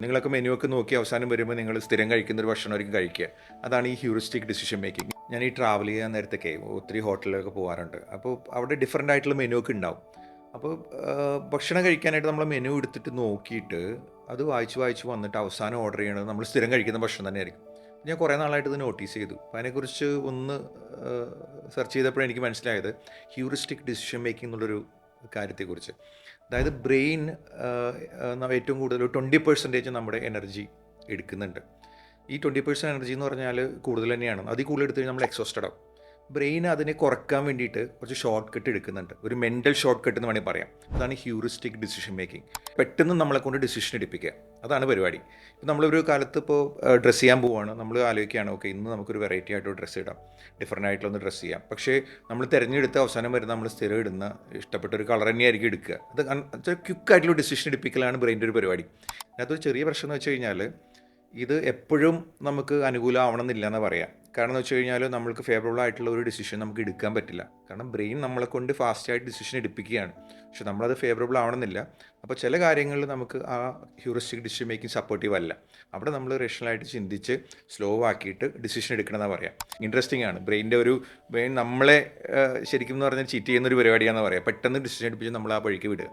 നിങ്ങളൊക്കെ മെനു ഒക്കെ നോക്കി അവസാനം വരുമ്പോൾ നിങ്ങൾ സ്ഥിരം കഴിക്കുന്ന ഒരു ഭക്ഷണമായിരിക്കും കഴിക്കുക. അതാണ് ഈ ഹ്യൂറിസ്റ്റിക് ഡിസിഷൻ മേക്കിംഗ്. ഞാൻ ഈ ട്രാവൽ ചെയ്യാൻ നേരത്തൊക്കെ ഒത്തിരി ഹോട്ടലിലൊക്കെ പോകാറുണ്ട്. അപ്പോൾ അവിടെ ഡിഫറൻ്റ് ആയിട്ടുള്ള മെനു ഒക്കെ ഉണ്ടാവും. അപ്പോൾ ഭക്ഷണം കഴിക്കാനായിട്ട് നമ്മൾ മെനു എടുത്തിട്ട് നോക്കിയിട്ട് അത് വായിച്ച് വന്നിട്ട് അവസാനം ഓർഡർ ചെയ്യണത് നമ്മൾ സ്ഥിരം കഴിക്കുന്ന ഭക്ഷണം തന്നെയായിരിക്കും. ഞാൻ കുറേ നാളായിട്ട് ഇത് നോട്ടീസ് ചെയ്തു. അപ്പോൾ അതിനെക്കുറിച്ച് ഒന്ന് സെർച്ച് ചെയ്തപ്പോഴേ എനിക്ക് മനസ്സിലായത് ഹ്യൂറിസ്റ്റിക് ഡിസിഷൻ മേക്കിംഗ് എന്നുള്ളൊരു കാര്യത്തെക്കുറിച്ച്. അതായത് ബ്രെയിൻ ഏറ്റവും കൂടുതൽ 20% നമ്മുടെ എനർജി എടുക്കുന്നുണ്ട്. ഈ 20% എനർജി എന്ന് പറഞ്ഞാൽ കൂടുതൽ തന്നെയാണ്. അതിൽ കൂടുതൽ എടുത്തു കഴിഞ്ഞാൽ നമ്മൾ എക്സോസ്റ്റഡ് ആവും. ബ്രെയിൻ അതിനെ കുറയ്ക്കാൻ വേണ്ടിയിട്ട് കുറച്ച് ഷോർട്ട് കട്ട് എടുക്കുന്നുണ്ട്. ഒരു മെൻ്റൽ ഷോർട്ട് കട്ട് എന്ന് വേണമെങ്കിൽ പറയാം. അതാണ് ഹ്യൂറിസ്റ്റിക് ഡിസിഷൻ മേക്കിംഗ്. പെട്ടെന്ന് നമ്മളെ കൊണ്ട് ഡിസിഷൻ എടുപ്പിക്കുക, അതാണ് പരിപാടി. ഇപ്പം നമ്മളൊരു കാലത്ത് ഇപ്പോൾ ഡ്രസ്സ് ചെയ്യാൻ പോവുകയാണ്, നമ്മൾ ആലോചിക്കുകയാണ് ഓക്കെ ഇന്ന് നമുക്കൊരു വെറൈറ്റി ആയിട്ട് ഡ്രസ്സ് ഇടാം, ഡിഫറൻ്റ് ആയിട്ടുള്ള ഡ്രസ്സ് ചെയ്യാം. പക്ഷേ നമ്മൾ തിരഞ്ഞെടുത്ത അവസാനം വരുന്ന നമ്മൾ സ്ഥിരം ഇടുന്ന ഇഷ്ടപ്പെട്ട ഒരു കളർ തന്നെയായിരിക്കും എടുക്കുക. അത് ക്വിക്കായിട്ടുള്ള ഡിസിഷൻ എടുപ്പിക്കലാണ് ബ്രെയിൻ്റെ ഒരു പരിപാടി. അതിനകത്തൊരു ചെറിയ പ്രശ്നം എന്ന് വെച്ച് കഴിഞ്ഞാൽ ഇത് എപ്പോഴും നമുക്ക് അനുകൂലമാവണം എന്നില്ല എന്ന് പറയാം. കാരണം എന്ന് വെച്ച് കഴിഞ്ഞാൽ നമ്മൾക്ക് ഫേവറബിൾ ആയിട്ടുള്ള ഒരു ഡിസിഷൻ നമുക്ക് എടുക്കാൻ പറ്റില്ല. കാരണം ബ്രെയിൻ നമ്മളെ കൊണ്ട് ഫാസ്റ്റായിട്ട് ഡിസിഷൻ എടുപ്പിക്കുകയാണ്. പക്ഷെ നമ്മളത് ഫേവറബിൾ ആവണമെന്നില്ല. അപ്പോൾ ചില കാര്യങ്ങളിൽ നമുക്ക് ആ ഹ്യൂറിസ്റ്റിക് ഡിസിഷൻ മേക്കിംഗ് സപ്പോർട്ടീവ് അല്ല. അവിടെ നമ്മൾ റേഷണലായിട്ട് ചിന്തിച്ച് സ്ലോ ആക്കിയിട്ട് ഡിസിഷൻ എടുക്കണമെന്നാണ് പറയാം. ഇൻട്രസ്റ്റിംഗ് ആണ്. ബ്രെയിൻ നമ്മളെ ശരിക്കും എന്ന് പറഞ്ഞാൽ ചീറ്റ് ചെയ്യുന്നൊരു പരിപാടിയാണെന്ന് പറയാം. പെട്ടെന്ന് ഡിസിഷൻ എടുപ്പിച്ച് നമ്മൾ ആ വഴിക്ക് വിടുക.